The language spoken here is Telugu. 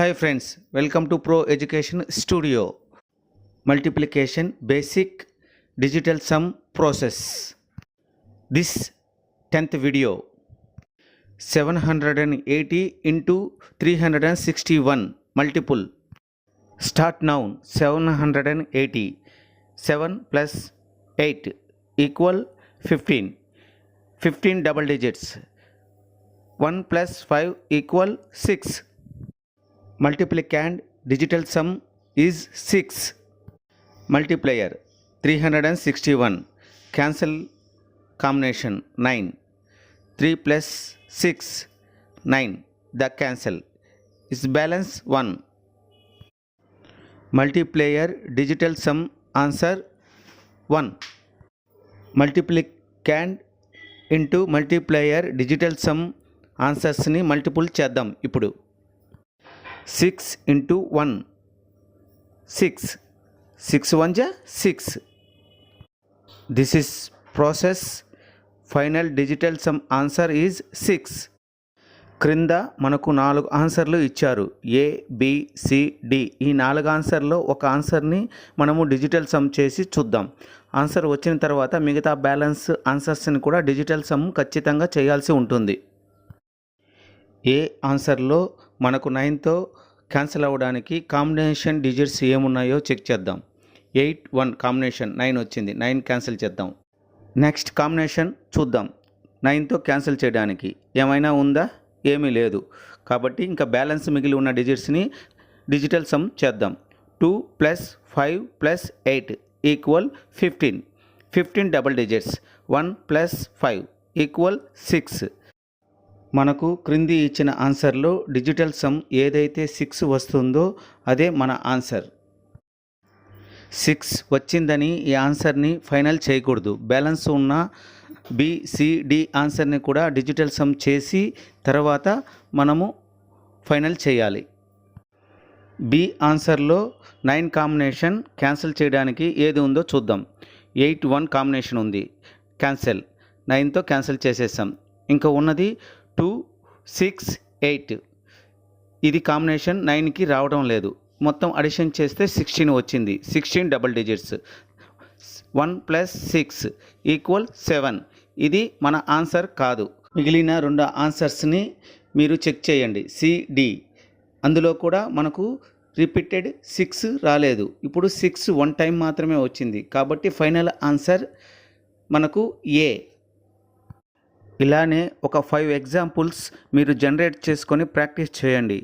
Hi friends, welcome to Pro Education Studio. Multiplication basic digital sum process. This 10th video. 780 into 361 multiple. Start now. 780. 7 plus 8 equal 15. 15 double digits. 1 plus 5 equal 6. Multiplicand digital sum is 6. Multiplier 361. Cancel combination 9. 3 plus 6 9. The cancel is balance 1. Multiplier digital sum answer 1. Multiplicand into multiplier digital sum answers ని మల్టిపుల్ చేద్దాం. ఇప్పుడు 6 into 1 6. 6 1 ja 6. This is process. Final digital sum answer is 6. క్రింద మనకు 4 ఆన్సర్లు ఇచ్చారు. A B C D. ఈ 4 ఆన్సర్లో ఒక ఆన్సర్ని మనము డిజిటల్ సమ్ చేసి చూద్దాం. ఆన్సర్ వచ్చిన తర్వాత మిగతా బ్యాలెన్స్ ఆన్సర్స్ని కూడా డిజిటల్ సమ్ ఖచ్చితంగా చేయాల్సి ఉంటుంది. ఏ ఆన్సర్లో మనకు 9తో క్యాన్సిల్ అవ్వడానికి కాంబినేషన్ డిజిట్స్ ఏమున్నాయో చెక్ చేద్దాం. 8 1 కాంబినేషన్ 9 వచ్చింది. 9 క్యాన్సిల్ చేద్దాం. నెక్స్ట్ కాంబినేషన్ చూద్దాం. 9తో క్యాన్సిల్ చేయడానికి ఏమైనా ఉందా? ఏమీ లేదు. కాబట్టి ఇంకా బ్యాలెన్స్ మిగిలి ఉన్న డిజిట్స్ని డిజిటల్ సమ్ చేద్దాం. 2 plus 5 plus 8 equal 15. 15 double digits. 1 plus 5 equal 6. మనకు క్రింది ఇచ్చిన ఆన్సర్లో డిజిటల్ సమ్ ఏదైతే 6 వస్తుందో అదే మన ఆన్సర్. 6 వచ్చిందని ఈ ఆన్సర్ని ఫైనల్ చేయకూడదు. బ్యాలెన్స్ ఉన్న బి సి డి ఆన్సర్ని కూడా డిజిటల్ సమ్ చేసి తర్వాత మనము ఫైనల్ చేయాలి. బి ఆన్సర్లో 9 కాంబినేషన్ క్యాన్సిల్ చేయడానికి ఏది ఉందో చూద్దాం. 8 1 కాంబినేషన్ ఉంది. క్యాన్సిల్. 9తో క్యాన్సిల్ చేసేసాం. ఇంకా ఉన్నది 2 6 8. ఇది కాంబినేషన్ 9కి రావడం లేదు. మొత్తం అడిషన్ చేస్తే 16 వచ్చింది. 16 డబుల్ డిజిట్స్. 1 plus 6 equal 7. ఇది మన ఆన్సర్ కాదు. మిగిలిన 2 ఆన్సర్స్ని మీరు చెక్ చేయండి. సిడి అందులో కూడా మనకు రిపీటెడ్ 6 రాలేదు. ఇప్పుడు 6 1 టైం మాత్రమే వచ్చింది. కాబట్టి ఫైనల్ ఆన్సర్ మనకు ఏ. ఇలానే ఒక 5 ఎగ్జాంపుల్స్ మీరు జనరేట్ చేసుకొని ప్రాక్టీస్ చేయండి.